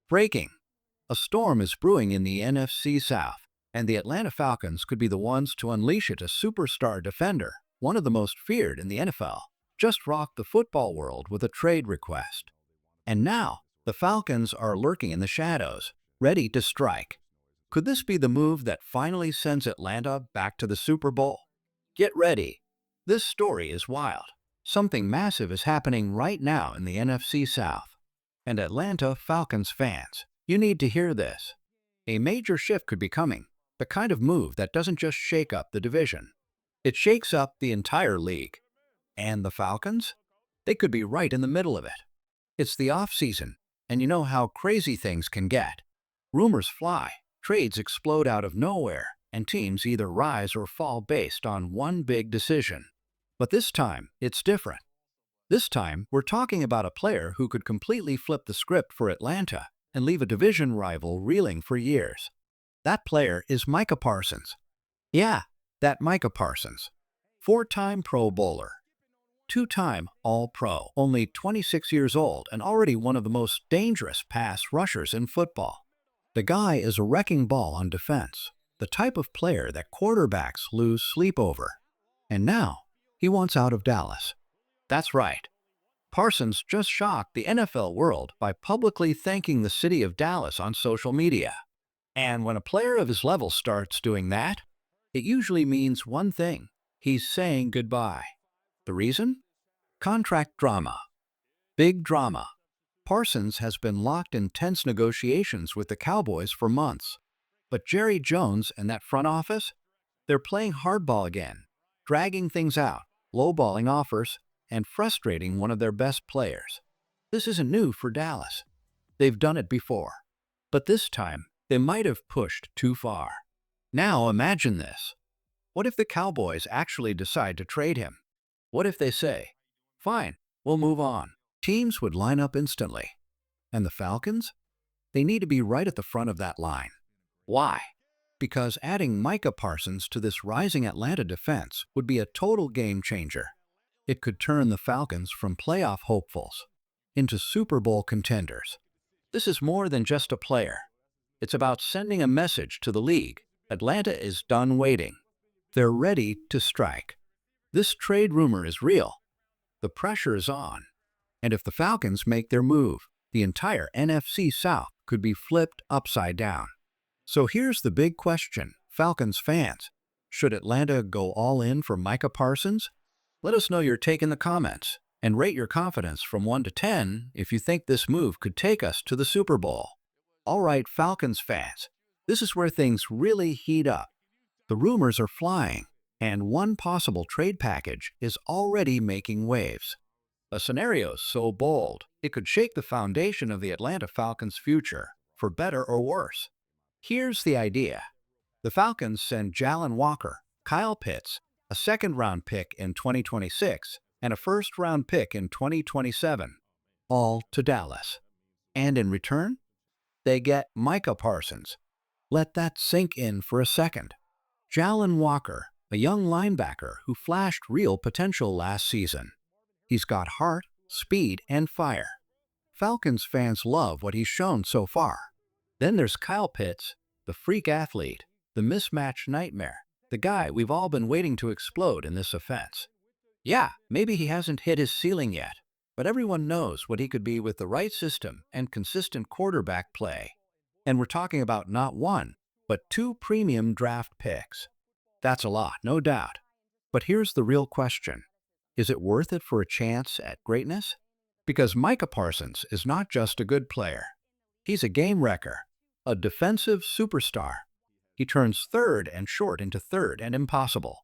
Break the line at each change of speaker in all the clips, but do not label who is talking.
Breaking. A storm is brewing in the NFC South, and the Atlanta Falcons could be the ones to unleash it. A superstar defender, one of the most feared in the NFL, just rocked the football world with a trade request. And now, the Falcons are lurking in the shadows, ready to strike. Could this be the move that finally sends Atlanta back to the Super Bowl? Get ready. This story is wild. Something massive is happening right now in the NFC South. And Atlanta Falcons fans, you need to hear this. A major shift could be coming, the kind of move that doesn't just shake up the division. It shakes up the entire league. And the Falcons? They could be right in the middle of it. It's the off-season, and you know how crazy things can get. Rumors fly, trades explode out of nowhere, and teams either rise or fall based on one big decision. But this time, it's different. This time, we're talking about a player who could completely flip the script for Atlanta and leave a division rival reeling for years. That player is Micah Parsons. Yeah, that Micah Parsons. Four-time Pro Bowler. Two-time All-Pro, only 26 years old and already one of the most dangerous pass rushers in football. The guy is a wrecking ball on defense, the type of player that quarterbacks lose sleep over. And now, he wants out of Dallas. That's right. Parsons just shocked the NFL world by publicly thanking the city of Dallas on social media. And when a player of his level starts doing that, it usually means one thing: he's saying goodbye. The reason? Contract drama. Big drama. Parsons has been locked in tense negotiations with the Cowboys for months. But Jerry Jones and that front office? They're playing hardball again, dragging things out, lowballing offers, and frustrating one of their best players. This isn't new for Dallas. They've done it before. But this time, they might have pushed too far. Now imagine this. What if the Cowboys actually decide to trade him? What if they say, "Fine, we'll move on"? Teams would line up instantly. And the Falcons? They need to be right at the front of that line. Why? Because adding Micah Parsons to this rising Atlanta defense would be a total game changer. It could turn the Falcons from playoff hopefuls into Super Bowl contenders. This is more than just a player. It's about sending a message to the league. Atlanta is done waiting. They're ready to strike. This trade rumor is real. The pressure is on. And if the Falcons make their move, the entire NFC South could be flipped upside down. So here's the big question, Falcons fans. Should Atlanta go all in for Micah Parsons? Let us know your take in the comments, and rate your confidence from 1 to 10 if you think this move could take us to the Super Bowl. All right, Falcons fans, this is where things really heat up. The rumors are flying, and one possible trade package is already making waves. A scenario so bold, it could shake the foundation of the Atlanta Falcons' future, for better or worse. Here's the idea. The Falcons send Jalen Walker, Kyle Pitts, a second-round pick in 2026, and a first-round pick in 2027, all to Dallas. And in return, they get Micah Parsons. Let that sink in for a second. Jalen Walker, a young linebacker who flashed real potential last season. He's got heart, speed, and fire. Falcons fans love what he's shown so far. Then there's Kyle Pitts, the freak athlete, the mismatch nightmare, the guy we've all been waiting to explode in this offense. Yeah, maybe he hasn't hit his ceiling yet, but everyone knows what he could be with the right system and consistent quarterback play. And we're talking about not one, but 2 premium draft picks. That's a lot, no doubt. But here's the real question. Is it worth it for a chance at greatness? Because Micah Parsons is not just a good player. He's a game wrecker, a defensive superstar. He turns third and short into third and impossible.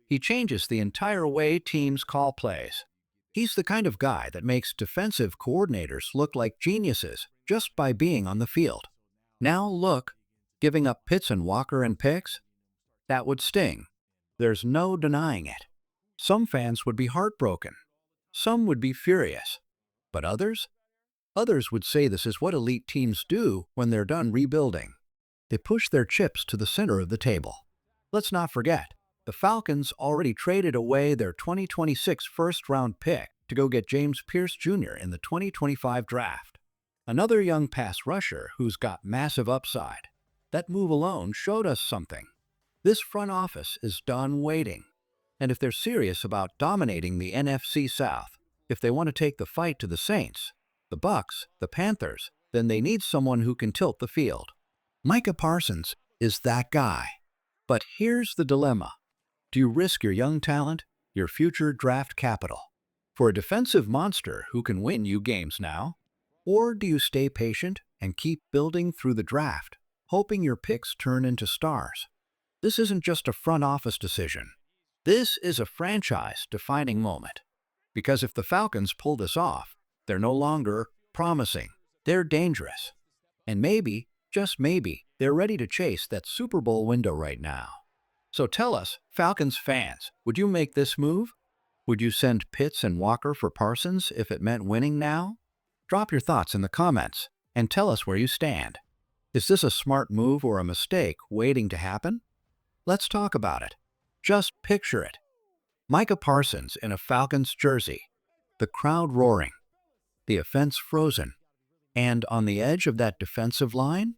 He changes the entire way teams call plays. He's the kind of guy that makes defensive coordinators look like geniuses just by being on the field. Now look, giving up Pitts and Walker and picks? That would sting. There's no denying it. Some fans would be heartbroken. Some would be furious. But others? Others would say this is what elite teams do when they're done rebuilding. They push their chips to the center of the table. Let's not forget, the Falcons already traded away their 2026 first-round pick to go get James Pierce Jr. in the 2025 draft. Another young pass rusher who's got massive upside. That move alone showed us something. This front office is done waiting. And if they're serious about dominating the NFC South, if they want to take the fight to the Saints, the Bucks, the Panthers, then they need someone who can tilt the field. Micah Parsons is that guy. But here's the dilemma. Do you risk your young talent, your future draft capital, for a defensive monster who can win you games now? Or do you stay patient and keep building through the draft, hoping your picks turn into stars? This isn't just a front office decision. This is a franchise-defining moment. Because if the Falcons pull this off, they're no longer promising. They're dangerous. And maybe, just maybe, they're ready to chase that Super Bowl window right now. So tell us, Falcons fans, would you make this move? Would you send Pitts and Walker for Parsons if it meant winning now? Drop your thoughts in the comments and tell us where you stand. Is this a smart move or a mistake waiting to happen? Let's talk about it. Just picture it. Micah Parsons in a Falcons jersey, the crowd roaring, the offense frozen, and on the edge of that defensive line,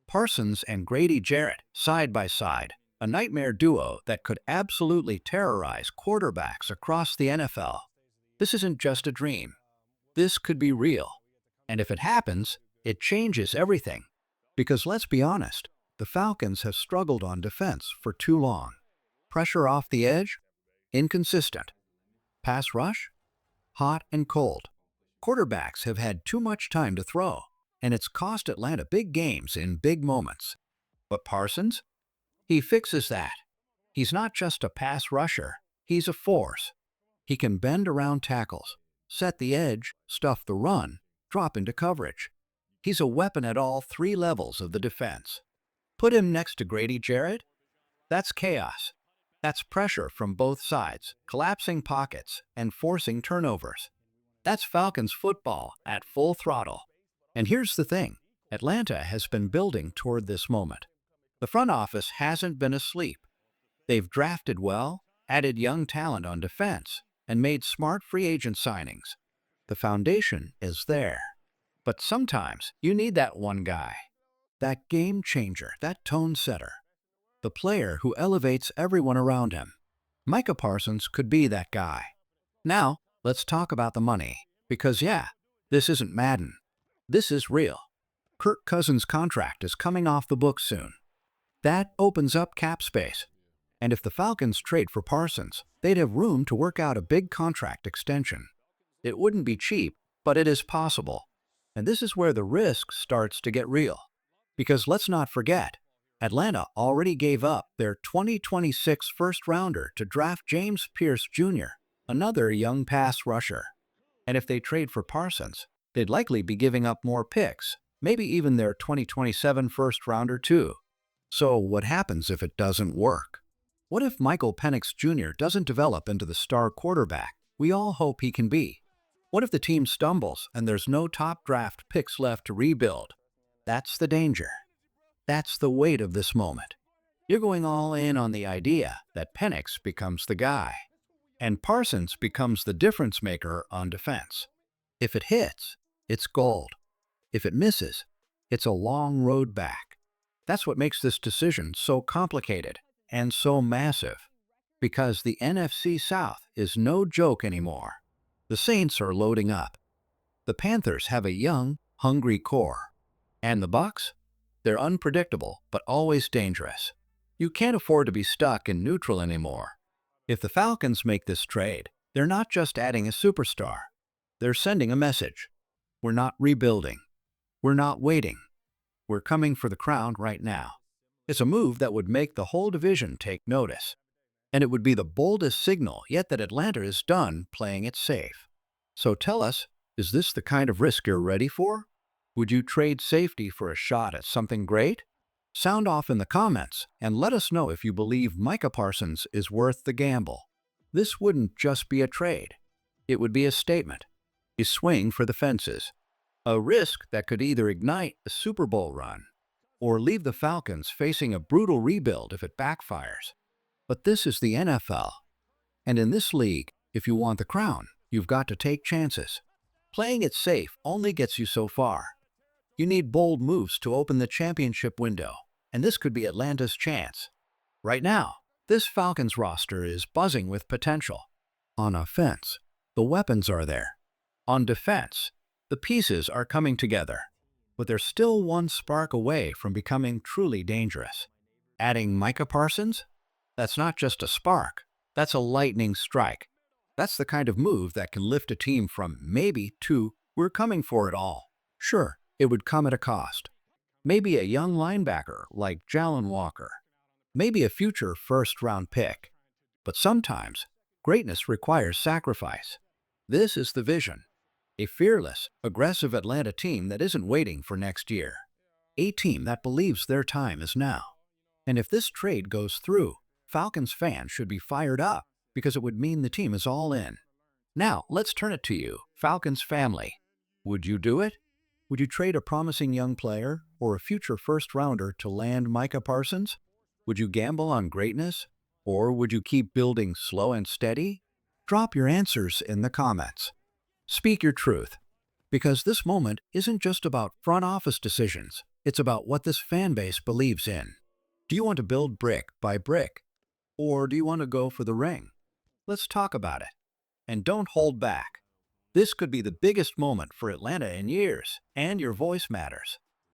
Parsons and Grady Jarrett side by side, a nightmare duo that could absolutely terrorize quarterbacks across the NFL. This isn't just a dream. This could be real. And if it happens, it changes everything. Because let's be honest, the Falcons have struggled on defense for too long. Pressure off the edge? Inconsistent. Pass rush? Hot and cold. Quarterbacks have had too much time to throw, and it's cost Atlanta big games in big moments. But Parsons? He fixes that. He's not just a pass rusher, he's a force. He can bend around tackles, set the edge, stuff the run, drop into coverage. He's a weapon at all three levels of the defense. Put him next to Grady Jarrett? That's chaos. That's pressure from both sides, collapsing pockets, and forcing turnovers. That's Falcons football at full throttle. And here's the thing. Atlanta has been building toward this moment. The front office hasn't been asleep. They've drafted well, added young talent on defense, and made smart free agent signings. The foundation is there. But sometimes you need that one guy, that game changer, that tone setter, the player who elevates everyone around him. Micah Parsons could be that guy. Now, let's talk about the money. Because yeah, this isn't Madden. This is real. Kirk Cousins' contract is coming off the books soon. That opens up cap space. And if the Falcons trade for Parsons, they'd have room to work out a big contract extension. It wouldn't be cheap, but it is possible. And this is where the risk starts to get real. Because let's not forget, Atlanta already gave up their 2026 first-rounder to draft James Pierce Jr., another young pass rusher. And if they trade for Parsons, they'd likely be giving up more picks, maybe even their 2027 first-rounder too. So what happens if it doesn't work? What if Michael Penix Jr. doesn't develop into the star quarterback we all hope he can be? What if the team stumbles and there's no top draft picks left to rebuild? That's the danger. That's the weight of this moment. You're going all in on the idea that Penix becomes the guy, and Parsons becomes the difference maker on defense. If it hits, it's gold. If it misses, it's a long road back. That's what makes this decision so complicated and so massive. Because the NFC South is no joke anymore. The Saints are loading up. The Panthers have a young, hungry core. And the Bucks? They're unpredictable, but always dangerous. You can't afford to be stuck in neutral anymore. If the Falcons make this trade, they're not just adding a superstar. They're sending a message. We're not rebuilding. We're not waiting. We're coming for the crown right now. It's a move that would make the whole division take notice. And it would be the boldest signal yet that Atlanta is done playing it safe. So tell us, is this the kind of risk you're ready for? Would you trade safety for a shot at something great? Sound off in the comments and let us know if you believe Micah Parsons is worth the gamble. This wouldn't just be a trade. It would be a statement. A swing for the fences. A risk that could either ignite a Super Bowl run or leave the Falcons facing a brutal rebuild if it backfires. But this is the NFL. And in this league, if you want the crown, you've got to take chances. Playing it safe only gets you so far. You need bold moves to open the championship window, and this could be Atlanta's chance. Right now, this Falcons roster is buzzing with potential. On offense, the weapons are there. On defense, the pieces are coming together. But they're still one spark away from becoming truly dangerous. Adding Micah Parsons? That's not just a spark, that's a lightning strike. That's the kind of move that can lift a team from maybe to we're coming for it all. Sure, it would come at a cost. Maybe a young linebacker like Jalen Walker. Maybe a future first-round pick. But sometimes, greatness requires sacrifice. This is the vision. A fearless, aggressive Atlanta team that isn't waiting for next year. A team that believes their time is now. And if this trade goes through, Falcons fans should be fired up because it would mean the team is all in. Now, let's turn it to you, Falcons family. Would you do it? Would you trade a promising young player or a future first-rounder to land Micah Parsons? Would you gamble on greatness? Or would you keep building slow and steady? Drop your answers in the comments. Speak your truth, because this moment isn't just about front office decisions. It's about what this fan base believes in. Do you want to build brick by brick? Or do you want to go for the ring? Let's talk about it. And don't hold back. This could be the biggest moment for Atlanta in years, and your voice matters.